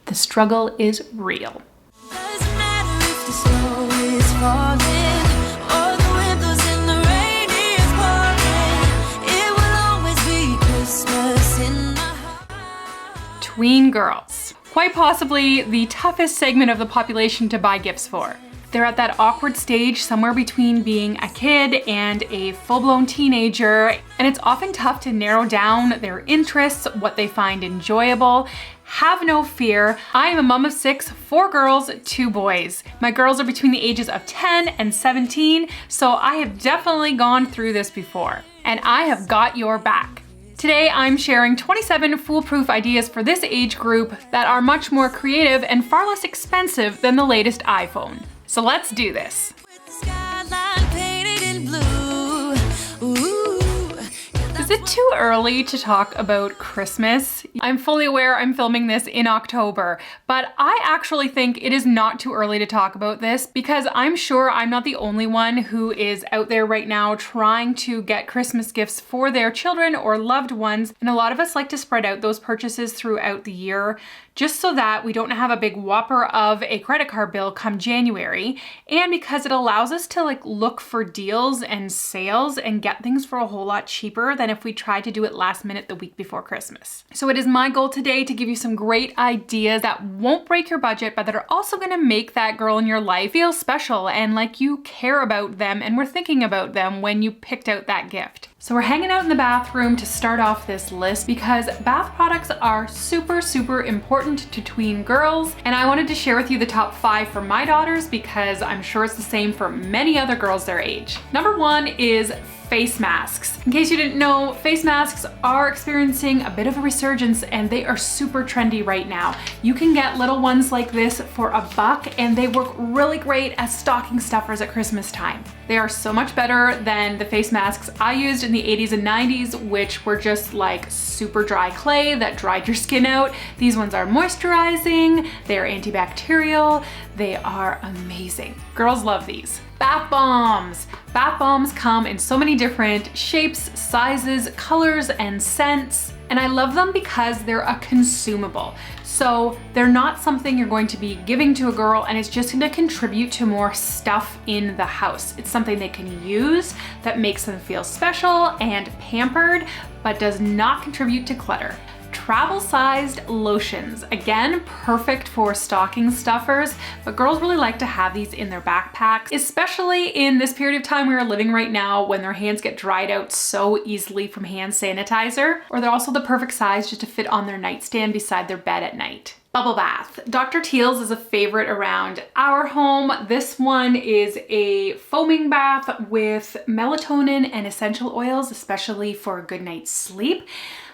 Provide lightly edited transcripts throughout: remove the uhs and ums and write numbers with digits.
The struggle is real. Doesn't matter if the snow is falling or the windows in the rain is pouring. It will always be Christmas in my heart. Tween girls. Quite possibly the toughest segment of the population to buy gifts for. They're at that awkward stage somewhere between being a kid and a full-blown teenager, and it's often tough to narrow down their interests, what they find enjoyable. Have no fear. I am a mom of 6, 4 girls, 2 boys. My girls are between the ages of 10 and 17, so I have definitely gone through this before, and I have got your back. Today, I'm sharing 27 foolproof ideas for this age group that are much more creative and far less expensive than the latest iPhone. So let's do this. With the skyline painted in blue. Ooh. Is it too early to talk about Christmas? I'm fully aware I'm filming this in October, but I actually think it is not too early to talk about this because I'm sure I'm not the only one who is out there right now trying to get Christmas gifts for their children or loved ones. And a lot of us like to spread out those purchases throughout the year just so that we don't have a big whopper of a credit card bill come January, and because it allows us to look for deals and sales and get things for a whole lot cheaper than if we tried to do it last minute the week before Christmas. So it is my goal today to give you some great ideas that won't break your budget, but that are also gonna make that girl in your life feel special and like you care about them and were thinking about them when you picked out that gift. So we're hanging out in the bathroom to start off this list because bath products are super, super important to tween girls. And I wanted to share with you the top 5 for my daughters because I'm sure it's the same for many other girls their age. Number 1 is face masks. In case you didn't know, face masks are experiencing a bit of a resurgence and they are super trendy right now. You can get little ones like this for $1 and they work really great as stocking stuffers at Christmas time. They are so much better than the face masks I used in the 80s and 90s, which were just like super dry clay that dried your skin out. These ones are moisturizing, they're antibacterial, they are amazing. Girls love these. Bath bombs. Bath bombs come in so many different shapes, sizes, colors, and scents. And I love them because they're a consumable. So they're not something you're going to be giving to a girl and it's just gonna contribute to more stuff in the house. It's something they can use that makes them feel special and pampered, but does not contribute to clutter. Travel-sized lotions. Again, perfect for stocking stuffers, but girls really like to have these in their backpacks, especially in this period of time we are living right now when their hands get dried out so easily from hand sanitizer, or they're also the perfect size just to fit on their nightstand beside their bed at night. Bubble bath. Dr. Teal's is a favorite around our home. This one is a foaming bath with melatonin and essential oils, especially for a good night's sleep.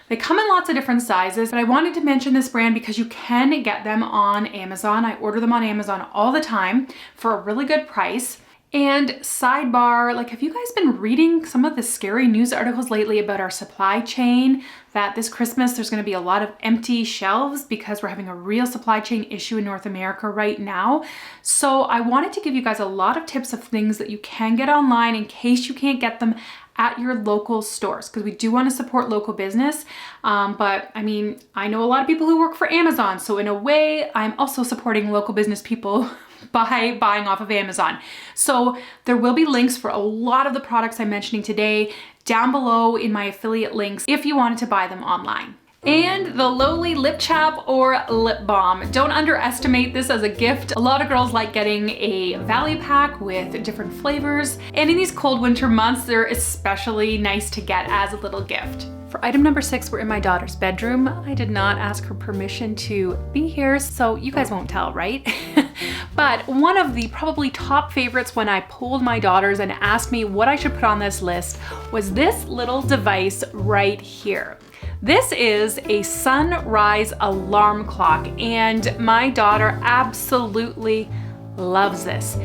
They come in lots of different sizes, but I wanted to mention this brand because you can get them on Amazon. I order them on Amazon all the time for a really good price. And sidebar, have you guys been reading some of the scary news articles lately about our supply chain? That this Christmas there's gonna be a lot of empty shelves because we're having a real supply chain issue in North America right now. So I wanted to give you guys a lot of tips of things that you can get online in case you can't get them at your local stores, because we do want to support local business. But I mean, I know a lot of people who work for Amazon. So in a way, I'm also supporting local business people by buying off of Amazon. So there will be links for a lot of the products I'm mentioning today down below in my affiliate links if you wanted to buy them online. And the lowly lip chap or lip balm. Don't underestimate this as a gift. A lot of girls like getting a value pack with different flavors. And in these cold winter months, they're especially nice to get as a little gift. For item number 6, we're in my daughter's bedroom. I did not ask her permission to be here, so you guys won't tell, right? But one of the probably top favorites when I polled my daughters and asked me what I should put on this list was this little device right here. This is a sunrise alarm clock, and my daughter absolutely loves this.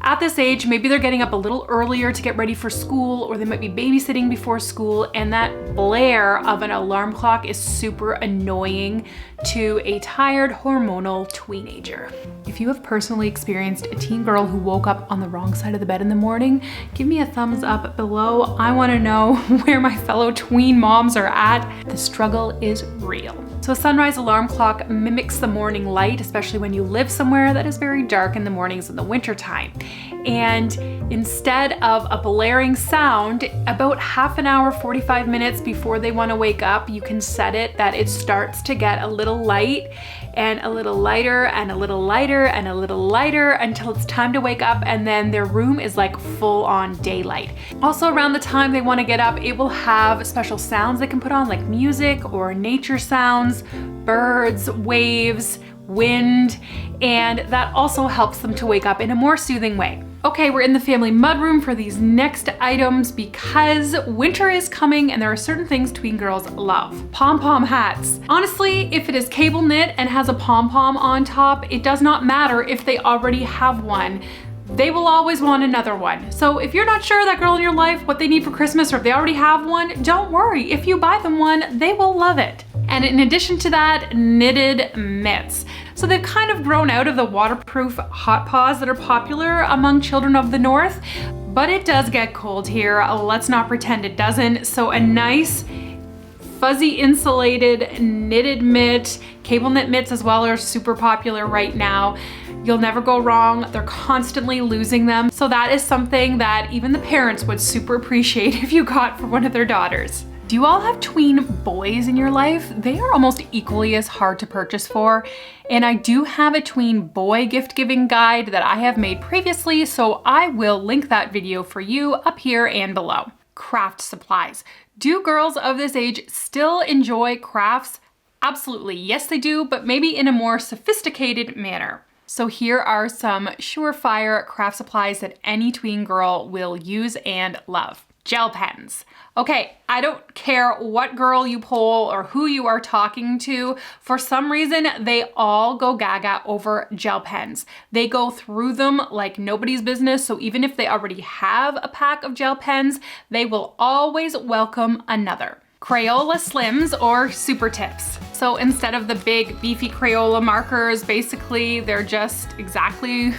At this age, maybe they're getting up a little earlier to get ready for school, or they might be babysitting before school, and that blare of an alarm clock is super annoying to a tired hormonal tweenager. If you have personally experienced a teen girl who woke up on the wrong side of the bed in the morning, give me a thumbs up below. I want to know where my fellow tween moms are at. The struggle is real. So a sunrise alarm clock mimics the morning light, especially when you live somewhere that is very dark in the mornings in the winter time. And instead of a blaring sound, about half an hour, 45 minutes before they want to wake up, you can set it that it starts to get a little light and a little lighter and a little lighter and a little lighter until it's time to wake up, and then their room is like full on daylight. Also, around the time they want to get up, it will have special sounds they can put on, like music or nature sounds, birds, waves, wind, and that also helps them to wake up in a more soothing way. Okay, we're in the family mudroom for these next items because winter is coming and there are certain things tween girls love. Pom-pom hats. Honestly, if it is cable knit and has a pom-pom on top, it does not matter if they already have one. They will always want another one. So if you're not sure that girl in your life what they need for Christmas, or if they already have one, don't worry. If you buy them one, they will love it. And in addition to that, knitted mitts. So they've kind of grown out of the waterproof hot paws that are popular among children of the North, but it does get cold here. Let's not pretend it doesn't. So a nice fuzzy insulated knitted mitt, cable knit mitts as well are super popular right now. You'll never go wrong. They're constantly losing them. So that is something that even the parents would super appreciate if you got for one of their daughters. Do you all have tween boys in your life? They are almost equally as hard to purchase for. And I do have a tween boy gift giving guide that I have made previously, so I will link that video for you up here and below. Craft supplies. Do girls of this age still enjoy crafts? Absolutely, yes they do, but maybe in a more sophisticated manner. So here are some surefire craft supplies that any tween girl will use and love. Gel pens. Okay, I don't care what girl you poll or who you are talking to, for some reason they all go gaga over gel pens. They go through them like nobody's business, so even if they already have a pack of gel pens, they will always welcome another. Crayola Slims or Super Tips. So instead of the big beefy Crayola markers, basically they're just exactly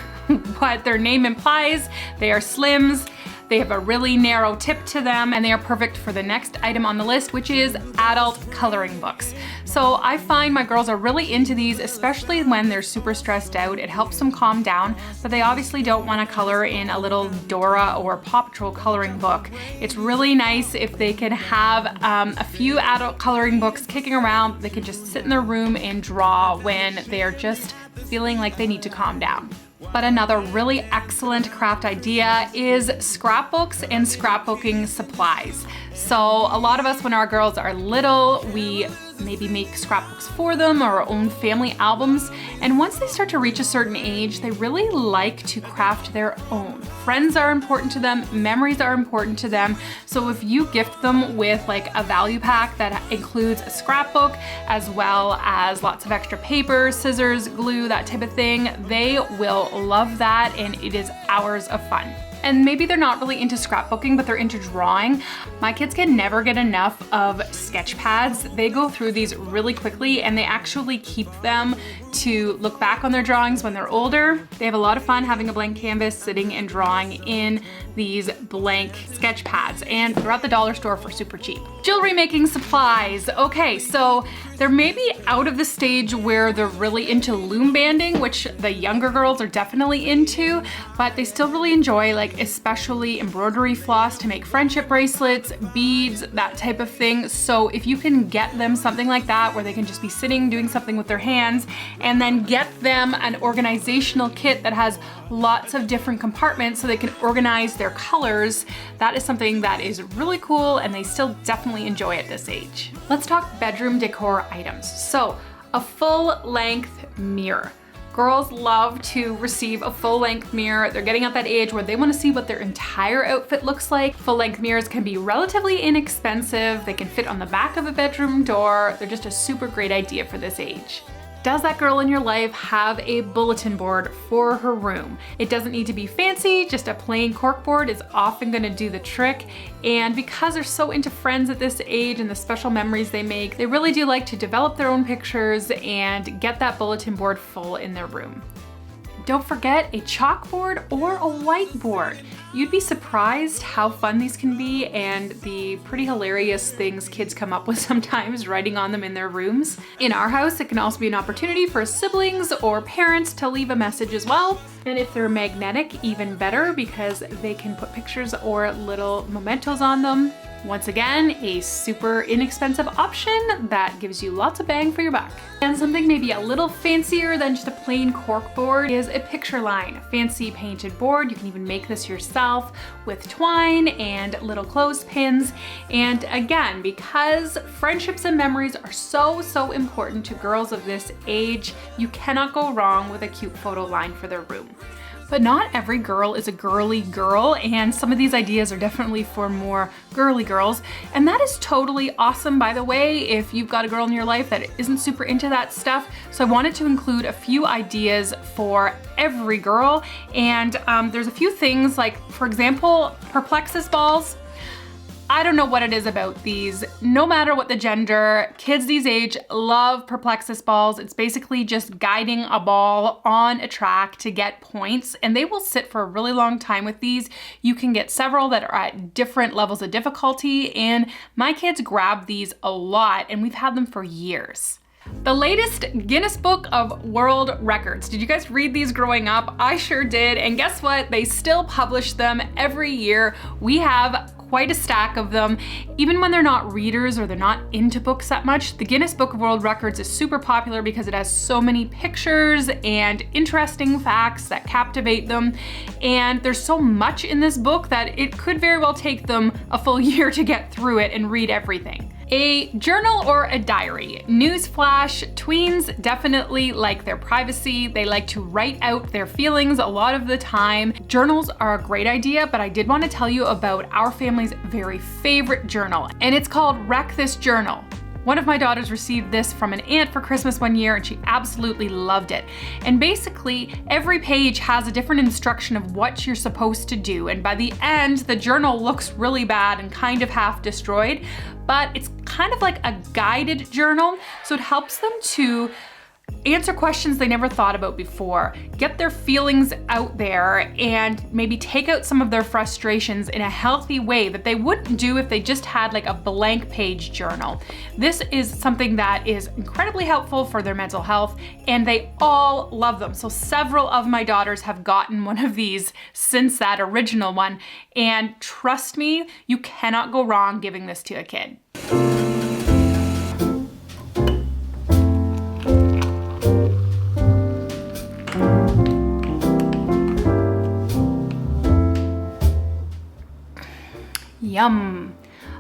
what their name implies. They are slims. They have a really narrow tip to them, and they are perfect for the next item on the list, which is adult coloring books. So I find my girls are really into these, especially when they're super stressed out. It helps them calm down, but they obviously don't want to color in a little Dora or Paw Patrol coloring book. It's really nice if they can have a few adult coloring books kicking around. They can just sit in their room and draw when they are just feeling like they need to calm down. But another really excellent craft idea is scrapbooks and scrapbooking supplies. So a lot of us, when our girls are little, we maybe make scrapbooks for them or our own family albums. And once they start to reach a certain age, they really like to craft their own. Friends are important to them, memories are important to them. So if you gift them with like a value pack that includes a scrapbook, as well as lots of extra paper, scissors, glue, that type of thing, they will love that, and it is hours of fun. And maybe they're not really into scrapbooking, but they're into drawing. My kids can never get enough of sketch pads. They go through these really quickly, and they actually keep them to look back on their drawings when they're older. They have a lot of fun having a blank canvas, sitting and drawing in these blank sketch pads, and they're at the dollar store for super cheap. Jewelry making supplies. Okay, so they're maybe out of the stage where they're really into loom banding, which the younger girls are definitely into, but they still really enjoy, like, especially embroidery floss to make friendship bracelets, beads, that type of thing. So if you can get them something like that where they can just be sitting doing something with their hands, and then get them an organizational kit that has lots of different compartments so they can organize their colors, that is something that is really cool, and they still definitely enjoy at this age. Let's talk bedroom decor items. So a full-length mirror. Girls love to receive a full-length mirror. They're getting at that age where they want to see what their entire outfit looks like. Full-length mirrors can be relatively inexpensive. They can fit on the back of a bedroom door. They're just a super great idea for this age. Does that girl in your life have a bulletin board for her room? It doesn't need to be fancy, just a plain cork board is often gonna do the trick. And because they're so into friends at this age and the special memories they make, they really do like to develop their own pictures and get that bulletin board full in their room. Don't forget a chalkboard or a whiteboard. You'd be surprised how fun these can be and the pretty hilarious things kids come up with sometimes writing on them in their rooms. In our house, it can also be an opportunity for siblings or parents to leave a message as well. And if they're magnetic, even better because they can put pictures or little mementos on them. Once again, a super inexpensive option that gives you lots of bang for your buck. And something maybe a little fancier than just a plain cork board is a picture line. Fancy painted board. You can even make this yourself with twine and little clothespins. And again, because friendships and memories are so important to girls of this age, you cannot go wrong with a cute photo line for their room. But not every girl is a girly girl, and some of these ideas are definitely for more girly girls. And that is totally awesome, by the way, if you've got a girl in your life that isn't super into that stuff. So I wanted to include a few ideas for every girl. And there's a few things like, for example, Perplexus balls. I don't know what it is about these. No matter what the gender, kids these age love Perplexus balls. It's basically just guiding a ball on a track to get points, and they will sit for a really long time with these. You can get several that are at different levels of difficulty, and my kids grab these a lot, and we've had them for years. The latest Guinness Book of World Records. Did you guys read these growing up? I sure did, and guess what? They still publish them every year. We have quite a stack of them. Even when they're not readers or they're not into books that much, the Guinness Book of World Records is super popular because it has so many pictures and interesting facts that captivate them. And there's so much in this book that it could very well take them a full year to get through it and read everything. A journal or a diary. Newsflash, tweens definitely like their privacy. They like to write out their feelings a lot of the time. Journals are a great idea, but I did want to tell you about our family's very favorite journal, and it's called Wreck This Journal. One of my daughters received this from an aunt for Christmas one year and she absolutely loved it. And basically, every page has a different instruction of what you're supposed to do. And by the end, the journal looks really bad and kind of half destroyed, but it's kind of like a guided journal. So it helps them to answer questions they never thought about before, get their feelings out there, and maybe take out some of their frustrations in a healthy way that they wouldn't do if they just had like a blank page journal. This is something that is incredibly helpful for their mental health, and they all love them. So several of my daughters have gotten one of these since that original one, and trust me, you cannot go wrong giving this to a kid. Yum.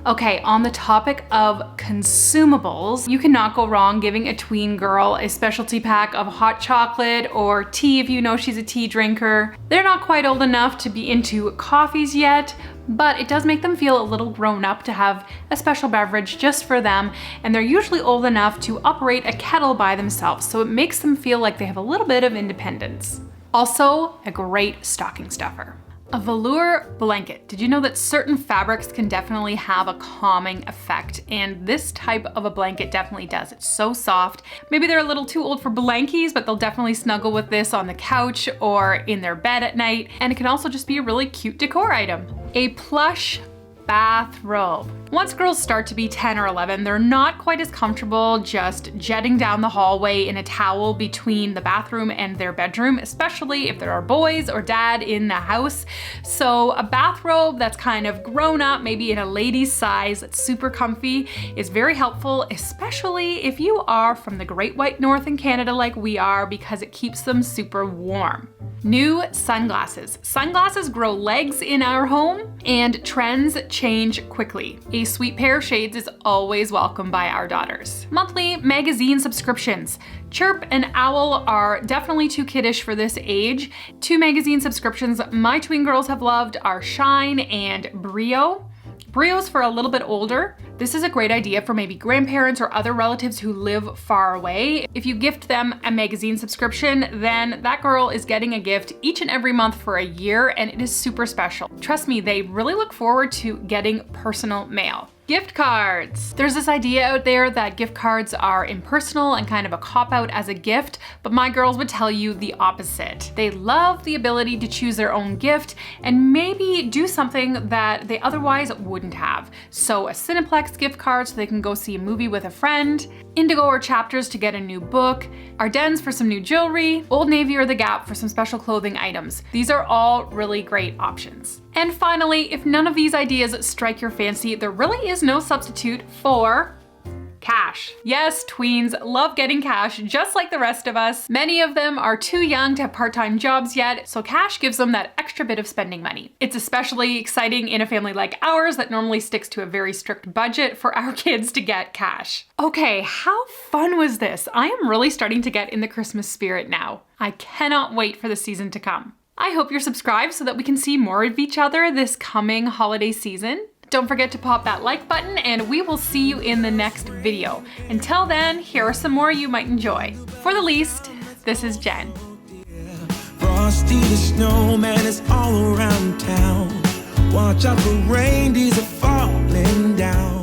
Okay, on the topic of consumables, you cannot go wrong giving a tween girl a specialty pack of hot chocolate or tea if you know she's a tea drinker. They're not quite old enough to be into coffees yet, but it does make them feel a little grown up to have a special beverage just for them, and they're usually old enough to operate a kettle by themselves, so it makes them feel like they have a little bit of independence. Also, a great stocking stuffer. A velour blanket. Did you know that certain fabrics can definitely have a calming effect? And this type of a blanket definitely does. It's so soft. Maybe they're a little too old for blankies, but they'll definitely snuggle with this on the couch or in their bed at night. And it can also just be a really cute decor item. A plush bathrobe. Once girls start to be 10 or 11, they're not quite as comfortable just jetting down the hallway in a towel between the bathroom and their bedroom, especially if there are boys or dad in the house. So a bathrobe that's kind of grown up, maybe in a lady's size, that's super comfy, is very helpful, especially if you are from the Great White North in Canada like we are, because it keeps them super warm. New sunglasses. Sunglasses grow legs in our home, and trends change quickly. A sweet pair of shades is always welcome by our daughters. Monthly magazine subscriptions. Chirp and Owl are definitely too kiddish for this age. Two magazine subscriptions my tween girls have loved are Shine and Brio. Brio's for a little bit older. This is a great idea for maybe grandparents or other relatives who live far away. If you gift them a magazine subscription, then that girl is getting a gift each and every month for a year, and it is super special. Trust me, they really look forward to getting personal mail. Gift cards. There's this idea out there that gift cards are impersonal and kind of a cop-out as a gift, but my girls would tell you the opposite. They love the ability to choose their own gift and maybe do something that they otherwise wouldn't have. So a Cineplex gift card so they can go see a movie with a friend, Indigo or Chapters to get a new book, Ardennes for some new jewelry, Old Navy or The Gap for some special clothing items. These are all really great options. And finally, if none of these ideas strike your fancy, there really is no substitute for cash. Yes, tweens love getting cash just like the rest of us. Many of them are too young to have part-time jobs yet, so cash gives them that extra bit of spending money. It's especially exciting in a family like ours that normally sticks to a very strict budget for our kids to get cash. Okay, how fun was this? I am really starting to get in the Christmas spirit now. I cannot wait for the season to come. I hope you're subscribed so that we can see more of each other this coming holiday season. Don't forget to pop that like button and we will see you in the next video. Until then, here are some more you might enjoy. For the least, this is Jen. Frosty the snowman is all around town. Watch out for reindeers are falling down.